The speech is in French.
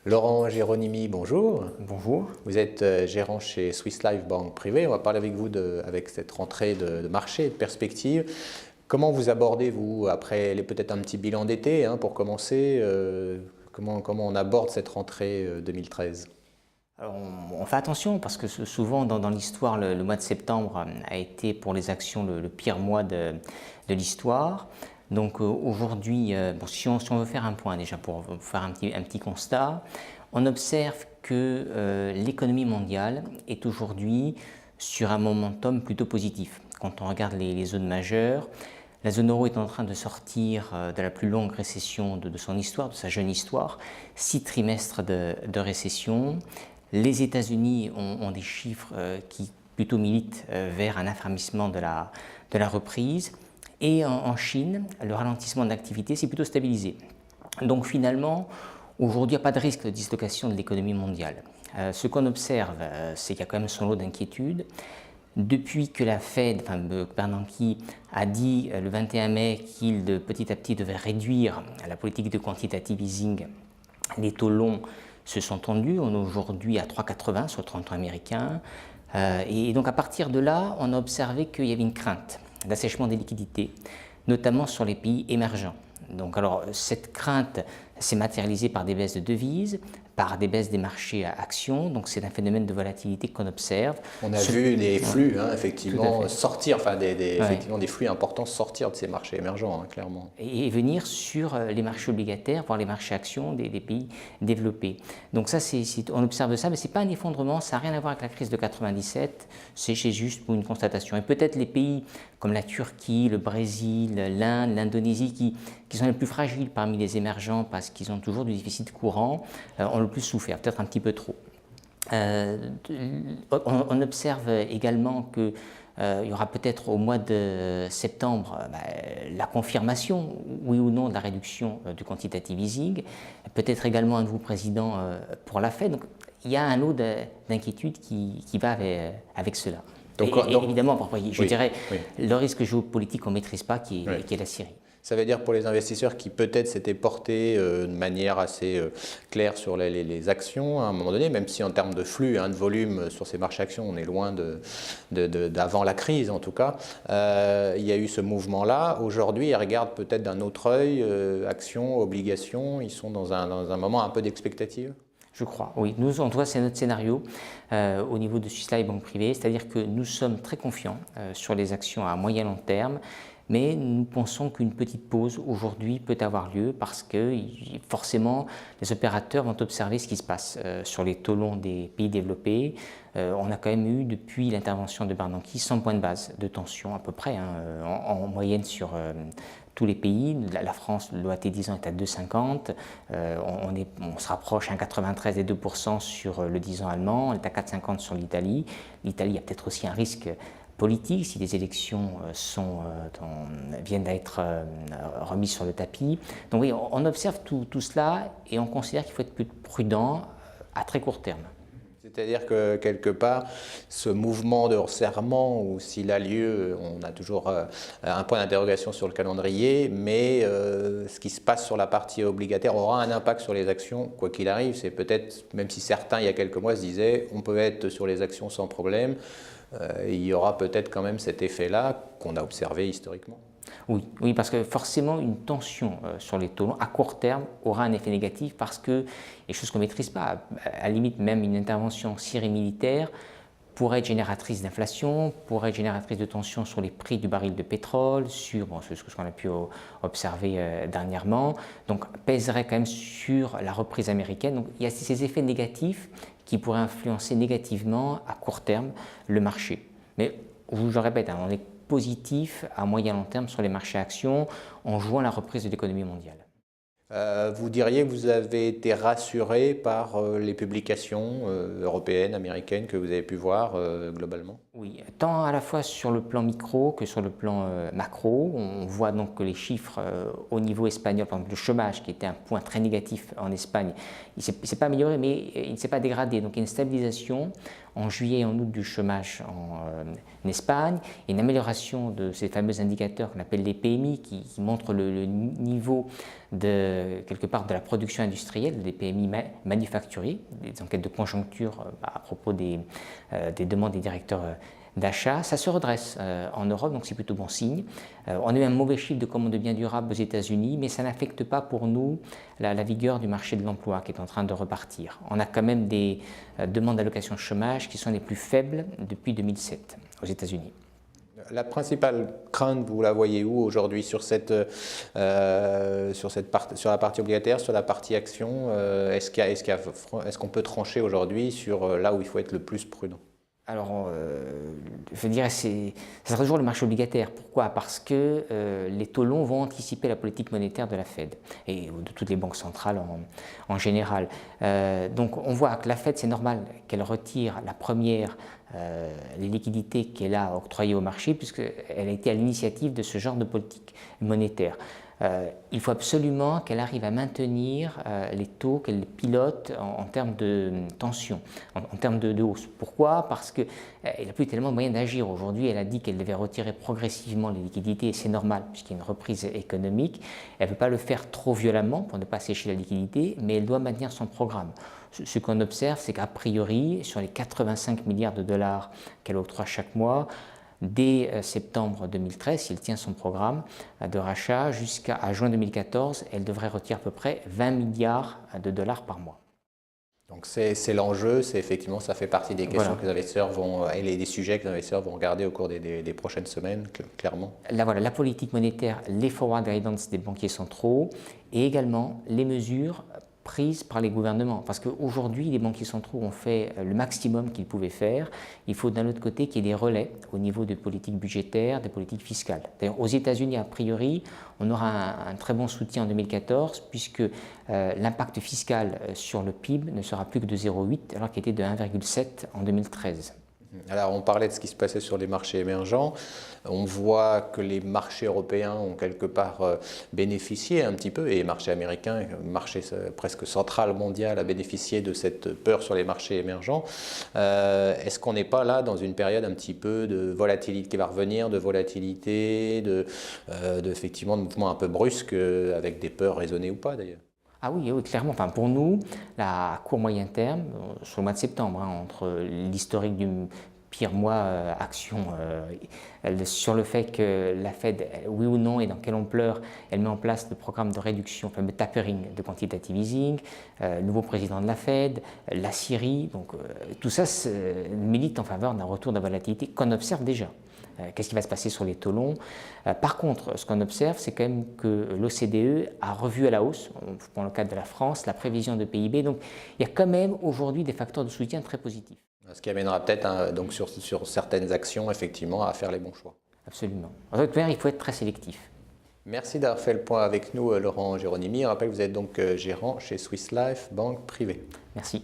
Laurent Géronimi, bonjour. Bonjour. Vous êtes gérant chez Swiss Life Banque Privée. On va parler avec vous avec cette rentrée de marché, de perspective. Comment vous abordez, vous, après peut-être un petit bilan d'été, pour commencer, comment on aborde cette rentrée 2013? Alors, on fait attention parce que souvent dans l'histoire, le mois de septembre a été pour les actions le pire mois de l'histoire. Donc aujourd'hui, si on veut faire un point déjà pour faire un petit constat, on observe que l'économie mondiale est aujourd'hui sur un momentum plutôt positif. Quand on regarde les zones majeures, la zone euro est en train de sortir de la plus longue récession de son histoire, de sa jeune histoire, 6 trimestres de récession. Les États-Unis ont des chiffres qui plutôt militent vers un affermissement de la reprise. Et en Chine, le ralentissement de l'activité s'est plutôt stabilisé. Donc finalement, aujourd'hui, il n'y a pas de risque de dislocation de l'économie mondiale. Ce qu'on observe, c'est qu'il y a quand même son lot d'inquiétudes. Depuis que la Fed, Bernanke, a dit le 21 mai qu'il petit à petit devait réduire la politique de quantitative easing, les taux longs se sont tendus. On est aujourd'hui à 3,80 sur le 30 ans américain. Et donc à partir de là, on a observé qu'il y avait une crainte d'assèchement des liquidités, notamment sur les pays émergents. Donc alors cette crainte s'est matérialisée par des baisses de devises, par des baisses des marchés à actions, donc c'est un phénomène de volatilité qu'on observe. On a vu des flux, effectivement, sortir, effectivement des flux importants sortir de ces marchés émergents, clairement. Et venir sur les marchés obligataires, voire les marchés actions des pays développés. Donc ça, on observe ça, mais ce n'est pas un effondrement, ça n'a rien à voir avec la crise de 97, c'est juste pour une constatation. Et peut-être les pays comme la Turquie, le Brésil, l'Inde, l'Indonésie, qui sont les plus fragiles parmi les émergents parce qu'ils ont toujours du déficit courant, ont le plus souffert, peut-être un petit peu trop. On observe également qu'il y aura peut-être au mois de septembre la confirmation, oui ou non, de la réduction du quantitative easing, peut-être également un nouveau président pour la Fed. Donc, il y a un lot d'inquiétudes qui va avec cela. Donc, évidemment, je dirais, le risque géopolitique qu'on ne maîtrise pas, qui est la Syrie. Ça veut dire pour les investisseurs qui peut-être s'étaient portés de manière assez claire sur les actions à un moment donné, même si en termes de flux, de volume sur ces marchés actions, on est loin d'avant la crise en tout cas, il y a eu ce mouvement-là. Aujourd'hui, ils regardent peut-être d'un autre œil, actions, obligations, ils sont dans un moment un peu d'expectative. Je crois, oui. Nous, en tout cas, c'est notre scénario au niveau de Swiss Life Banque Privée, c'est-à-dire que nous sommes très confiants sur les actions à moyen long terme, mais nous pensons qu'une petite pause aujourd'hui peut avoir lieu parce que forcément les opérateurs vont observer ce qui se passe sur les taux longs des pays développés. On a quand même eu depuis l'intervention de Bernanke 100 points de base de tension à peu près, en moyenne sur tous les pays. La France, l'OAT 10 ans est à 2,50, on se rapproche à 1,93 et 2% sur le 10 ans allemand, on est à 4,50 sur l'Italie. L'Italie a peut-être aussi un risque politique si les élections viennent d'être remises sur le tapis. Donc oui, on observe tout cela et on considère qu'il faut être plus prudent à très court terme. C'est-à-dire que quelque part, ce mouvement de resserrement, ou s'il a lieu, on a toujours un point d'interrogation sur le calendrier, mais ce qui se passe sur la partie obligataire aura un impact sur les actions, quoi qu'il arrive. C'est peut-être, même si certains, il y a quelques mois, se disaient on peut être sur les actions sans problème, il y aura peut-être quand même cet effet-là qu'on a observé historiquement. Oui, parce que forcément une tension sur les taux longs à court terme aura un effet négatif parce que les choses qu'on ne maîtrise pas, à la limite même une intervention Syrie militaire pourrait être génératrice d'inflation, pourrait être génératrice de tension sur les prix du baril de pétrole, sur ce qu'on a pu observer dernièrement, donc pèserait quand même sur la reprise américaine. Donc il y a ces effets négatifs qui pourraient influencer négativement à court terme le marché. Mais je le répète, on est positif à moyen long terme sur les marchés actions en jouant la reprise de l'économie mondiale. Vous diriez que vous avez été rassuré par les publications européennes, américaines que vous avez pu voir globalement? Oui, tant à la fois sur le plan micro que sur le plan macro. On voit donc que les chiffres au niveau espagnol, par exemple le chômage qui était un point très négatif en Espagne, il ne s'est pas amélioré mais il ne s'est pas dégradé. Donc il y a une stabilisation en juillet et en août du chômage en Espagne, et une amélioration de ces fameux indicateurs qu'on appelle les PMI qui montrent le niveau quelque part de la production industrielle, des PMI manufacturiers, des enquêtes de conjoncture à propos des demandes des directeurs d'achat. Ça se redresse en Europe, donc c'est plutôt bon signe. On a eu un mauvais chiffre de commande de biens durables aux États-Unis, mais ça n'affecte pas pour nous la vigueur du marché de l'emploi qui est en train de repartir. On a quand même des demandes d'allocation chômage qui sont les plus faibles depuis 2007 aux États-Unis. La principale crainte, vous la voyez où aujourd'hui sur la partie obligataire, sur la partie action? Est-ce qu'on peut trancher aujourd'hui sur là où il faut être le plus prudent? Alors, je dirais que ça sera toujours le marché obligataire. Pourquoi? Parce que les taux longs vont anticiper la politique monétaire de la Fed et de toutes les banques centrales en général. Donc, on voit que la Fed, c'est normal qu'elle retire la première les liquidités qu'elle a octroyées au marché, puisqu'elle a été à l'initiative de ce genre de politique monétaire. Il faut absolument qu'elle arrive à maintenir les taux qu'elle pilote en termes de tension, en termes de hausse. Pourquoi? Parce qu'elle n'a plus tellement de moyens d'agir. Aujourd'hui, elle a dit qu'elle devait retirer progressivement les liquidités, et c'est normal puisqu'il y a une reprise économique. Elle ne peut pas le faire trop violemment pour ne pas sécher la liquidité, mais elle doit maintenir son programme. Ce qu'on observe, c'est qu'a priori, sur les 85 milliards de dollars qu'elle octroie chaque mois, dès septembre 2013, si elle tient son programme de rachat, jusqu'à juin 2014, elle devrait retirer à peu près 20 milliards de dollars par mois. Donc c'est l'enjeu, c'est effectivement, ça fait partie des questions que les investisseurs et des sujets que les investisseurs vont regarder au cours des prochaines semaines, clairement. Là, voilà, la politique monétaire, les forward guidance des banquiers centraux et également les mesures prises par les gouvernements. Parce qu'aujourd'hui, les banquiers centraux ont fait le maximum qu'ils pouvaient faire. Il faut d'un autre côté qu'il y ait des relais au niveau des politiques budgétaires, des politiques fiscales. D'ailleurs, aux États-Unis, a priori, on aura un très bon soutien en 2014 puisque l'impact fiscal sur le PIB ne sera plus que de 0,8 alors qu'il était de 1,7 en 2013. Alors, on parlait de ce qui se passait sur les marchés émergents. On voit que les marchés européens ont quelque part bénéficié un petit peu, et les marchés américains, marché presque central mondial, a bénéficié de cette peur sur les marchés émergents. Est-ce qu'on n'est pas là dans une période un petit peu de volatilité qui va revenir, de volatilité, effectivement, de mouvements un peu brusques, avec des peurs raisonnées ou pas d'ailleurs? Ah oui, oui, clairement. Enfin, pour nous, à court moyen terme, sur le mois de septembre, entre l'historique du pire mois action, sur le fait que la Fed, oui ou non, et dans quelle ampleur elle met en place le programme de réduction, le fameux tapering de quantitative easing, le nouveau président de la Fed, la Syrie, donc tout ça milite en faveur d'un retour de la volatilité qu'on observe déjà. Qu'est-ce qui va se passer sur les taux longs? Par contre, ce qu'on observe, c'est quand même que l'OCDE a revu à la hausse, dans le cadre de la France, la prévision de PIB. Donc, il y a quand même aujourd'hui des facteurs de soutien très positifs. Ce qui amènera peut-être donc sur certaines actions, effectivement, à faire les bons choix. Absolument. En toute manière, il faut être très sélectif. Merci d'avoir fait le point avec nous, Laurent Géronimi. Je rappelle que vous êtes donc gérant chez Swiss Life, banque privée. Merci.